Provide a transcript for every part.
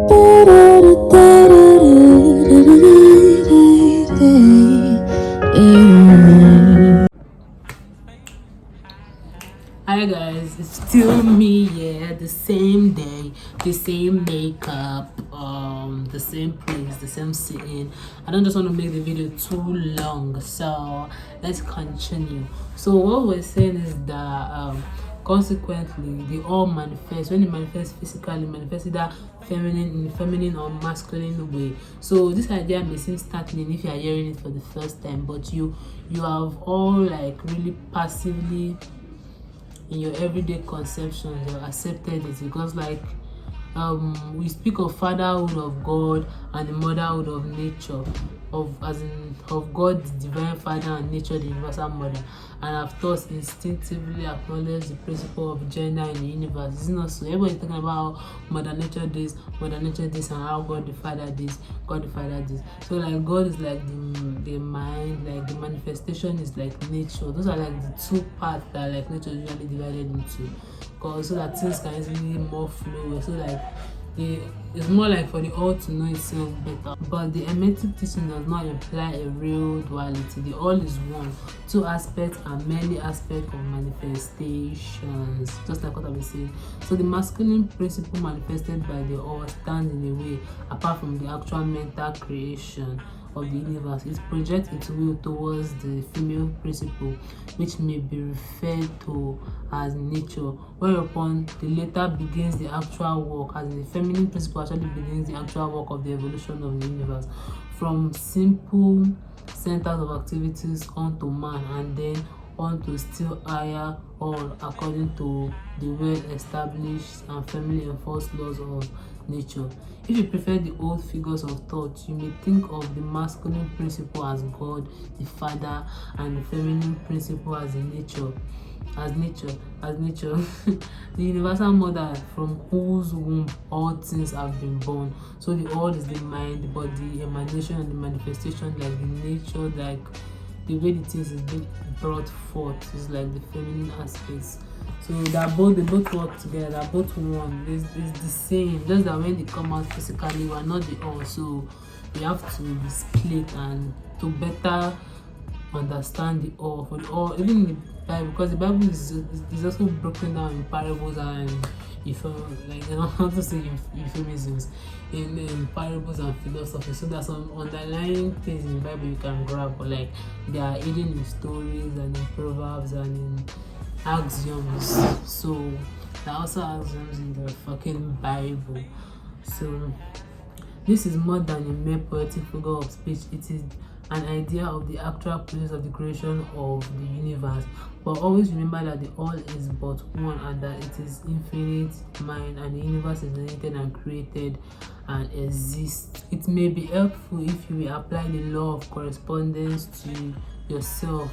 Hi guys, it's still me, yeah, the same day, the same makeup, the same place, the same sitting. I don't just want to make the video too long, so let's continue. So what we're saying is that consequently they all manifest. When it manifests physically, manifest either feminine or masculine way. So this idea may seem startling if you are hearing it for the first time, but you have all like really passively in your everyday conceptions you accepted it, because like we speak of fatherhood of God and the motherhood of nature, of God the divine father and nature the universal mother, and I've thought instinctively acknowledge the principle of gender in the universe. It's not so. Everybody's talking about how mother nature this, and how God the father this, God the father this. So like God is like the mind, like the manifestation is like nature. Those are like the two parts that like nature is usually divided into, cause so that things can easily more flow. So like it's more like for the all to know itself better. But the hermetic teaching does not imply a real duality. The all is one. Two aspects and many aspects of manifestations, just like what I've been saying. So the masculine principle manifested by the all stands in a way apart from the actual mental creation of the universe. It projects its will towards the female principle, which may be referred to as nature, whereupon the latter begins the actual work, as the feminine principle actually begins the actual work of the evolution of the universe from simple centers of activities onto man, and then on to still higher, all according to the well-established and firmly enforced laws of nature. If you prefer the old figures of thought, you may think of the masculine principle as God, the Father, and the feminine principle as nature. The universal mother from whose womb all things have been born. So the all is the mind, the body, emanation, and the manifestation, like the nature, like the way the things is being brought forth is like the feminine aspects. So they both work together, they're both one. It's the same, just that when they come out physically, we're not the all. So we have to be split and to better understand the all. For the all, even in the Bible, because the Bible is also broken down in parables and if like I don't want to say euphemisms in parables and philosophy. So there's some underlying things in the Bible you can grab, but like they are hidden in stories and in proverbs and in axioms. So there are also axioms in the fucking Bible. So this is more than a mere poetic figure of speech. It is an idea of the actual process of the creation of the universe. But always remember that the all is but one, and that it is infinite mind, and the universe is limited and created and exists. It may be helpful if you will apply the law of correspondence to yourself.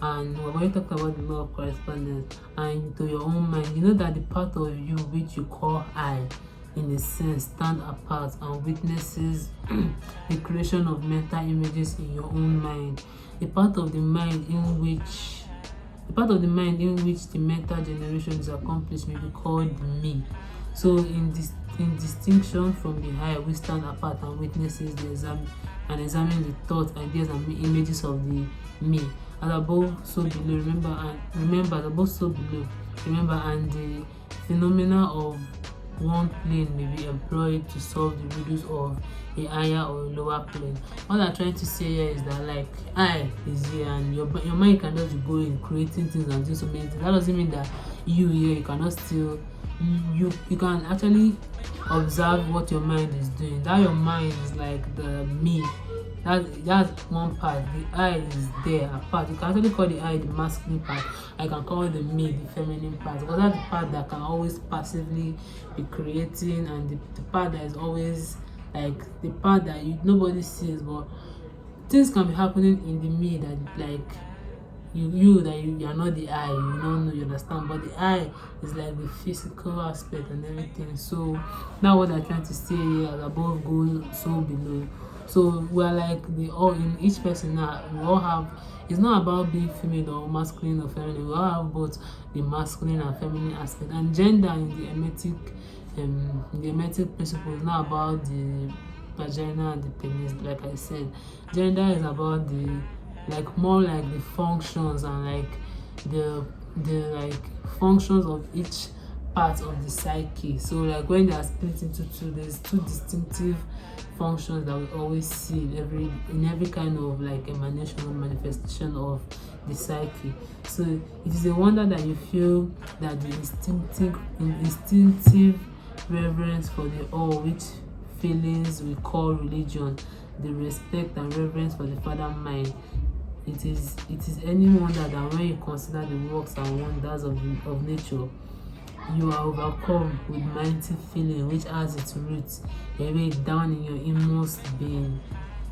And when you talk about the law of correspondence and to your own mind, you know that the part of you which you call I, in a sense, stand apart and witnesses the creation of mental images in your own mind. The part of the mind in which the mental generation is accomplished may be called the me. So in distinction from the I, we stand apart and witnesses examine the thoughts, ideas, and images of the me. As above, so below. Remember, as above, so below. Remember, and the phenomena of one plane may be employed to solve the riddles of a higher or a lower plane. What I'm trying to say here is that like I is here, and your mind can just go in creating things and doing so many things. That doesn't mean that you cannot still you can actually observe what your mind is doing. That your mind is like the me. That's one part. The I is there apart. You can actually call the I the masculine part. I can call the me the feminine part, because that's the part that can always passively be creating, and the part that is always like the part that nobody sees, but things can be happening in the me that like you are not the I, you don't know, you understand, but the I is like the physical aspect and everything. So now what I'm trying to say here, above goes so below. So we're like the all in each person now. We all have. It's not about being female or masculine or feminine. We all have both the masculine and feminine aspect. And gender in the hermetic the hermetic principle is not about the vagina and the penis. Like I said, gender is about the more like the functions and like the functions of each part of the psyche. So like when they are split into two, there's two distinctive functions that we always see in every kind of like emanation or manifestation of the psyche. So it is a wonder that you feel that the instinctive reverence for the all, which feelings we call religion, the respect and reverence for the father mind. It is any wonder that when you consider the works and wonders of nature, you are overcome with mighty feeling which has its roots away down in your inmost being.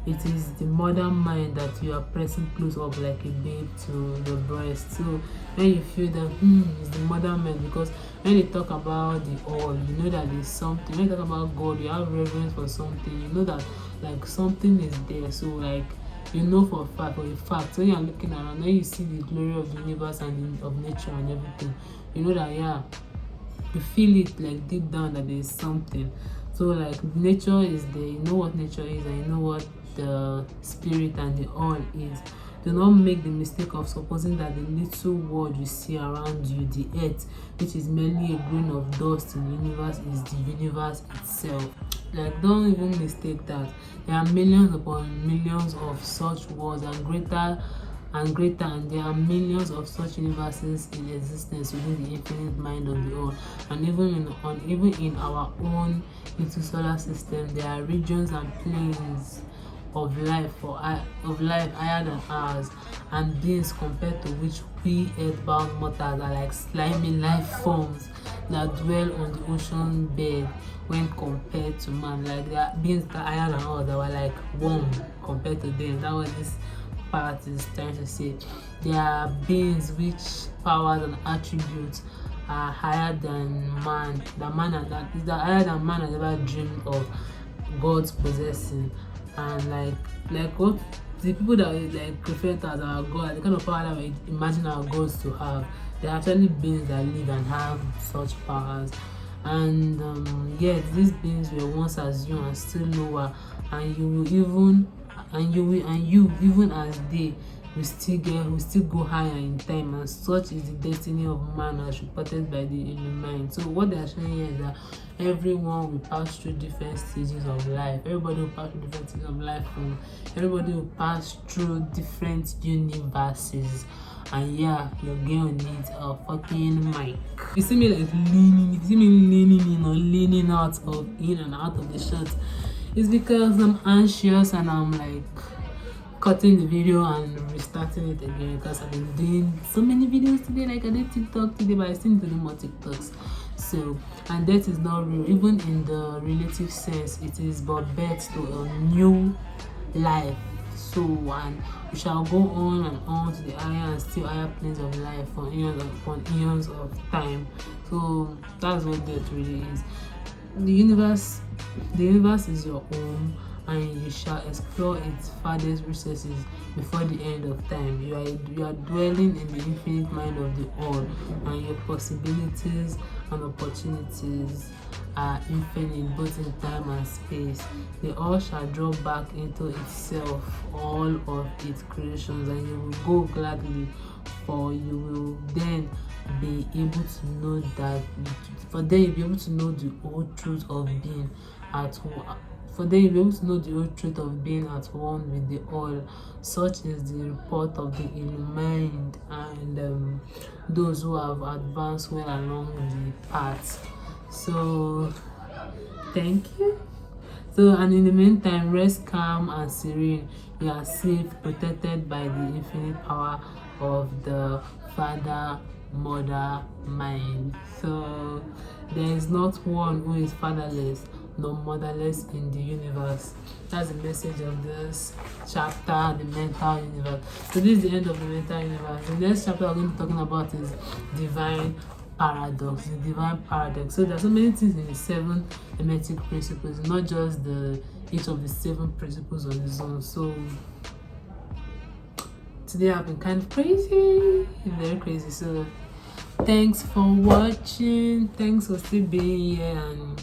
It is the mother mind that you are pressing close up like a babe to the breast. So when you feel that it's the mother mind, because when they talk about the all, you know that there's something. When you talk about God, you have reverence for something. You know that like something is there. So like you know for a fact, when you're looking around, when you see the glory of the universe and of nature and everything, you know that you feel it like deep down that there's something. So like nature is there, you know what nature is, and you know what the spirit and the all is. Do not make the mistake of supposing that the little world you see around you, the earth, which is merely a grain of dust in the universe, is the universe itself. Like don't even mistake that. There are millions upon millions of such worlds, and greater, and there are millions of such universes in existence within the infinite mind of the all. And even in our own little solar system, there are regions and planes of life higher than ours, and beings compared to which we earthbound mortals are like slimy life forms that dwell on the ocean bed when compared to man. Like there are beings that are higher than us that were like warm compared to them. That was this part is trying to say. There are beings which powers and attributes are higher than man. That is higher than man has ever dreamed of God's possessing. And like what the people that like refer to as our God, the kind of power that we imagine our gods to have, they're actually beings that live and have such powers. And yet these beings were once as you and still lower, and you even as they will still go higher in time, and such is the destiny of man as reported by the Illuminati. So what they are showing here is that everyone will pass through different stages of life. Everybody will pass through different stages of life. Everybody will pass through different universes. And yeah, your girl needs a fucking mic. You see me like leaning in or leaning in and out of the shot. It's because I'm anxious and I'm like cutting the video and restarting it again, because I've been doing so many videos today. Like I did TikTok today, but I still need to do more TikToks. So, and death is not real, even in the relative sense. It is but birth to a new life. So, and we shall go on and on to the higher and still higher planes of life for eons upon eons of time. So that's what death really is. The universe is your home, and you shall explore its farthest recesses before the end of time. You are dwelling in the infinite mind of the all, and your possibilities and opportunities are infinite both in time and space. They all shall draw back into itself all of its creations, and you will go gladly, for you will then be able to know that you'll be able to know the old truth of being at one. For then you'll be able to know the old truth of being at one with the all. Such is the report of the Illumined and those who have advanced well along the path. So thank you. So, and in the meantime, rest calm and serene. You are safe, protected by the infinite power of the Father, Mother, Mind. So there is not one who is fatherless nor motherless in the universe. That's the message of this chapter, the mental universe. So this is the end of the mental universe. The next chapter we're going to be talking about is divine paradox. The divine paradox. So there's so many things in the 7 hermetic principles, not just each of the 7 principles on its own. So today I've been kind of crazy, very crazy. So Thanks for watching. Thanks for still being here, and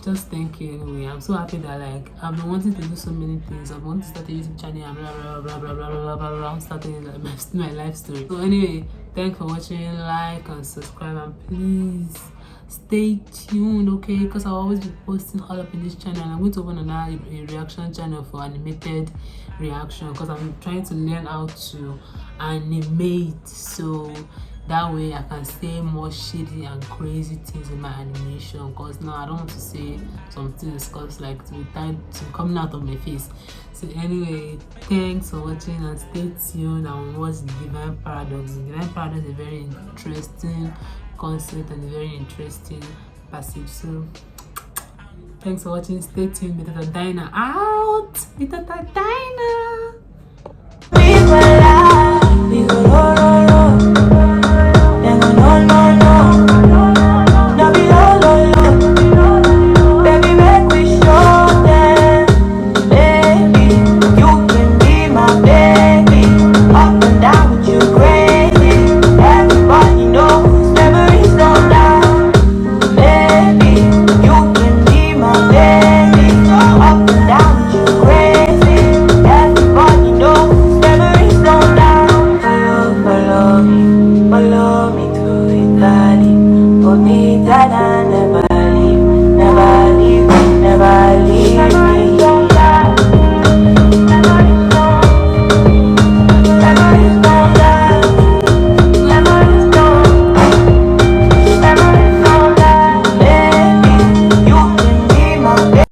just thank you anyway. I'm so happy that like I've been wanting to do so many things. I've wanted to start a YouTube channel and blah blah blah blah blah blah blah blah, starting like my life story. So anyway, thanks for watching. Like and subscribe, and please stay tuned, okay? Because I'll always be posting all up in this channel. I'm going to open another reaction channel for animated reaction, because I'm trying to learn how to animate, so that way I can say more shady and crazy things in my animation. Because now I don't want to say some things because like to be tired to coming out of my face. So anyway, thanks for watching, and stay tuned and watch the Divine Paradox. The Divine Paradox is a very interesting concept and a very interesting passage. So thanks for watching. Stay tuned. Bitata Dina out. Bitata Dina.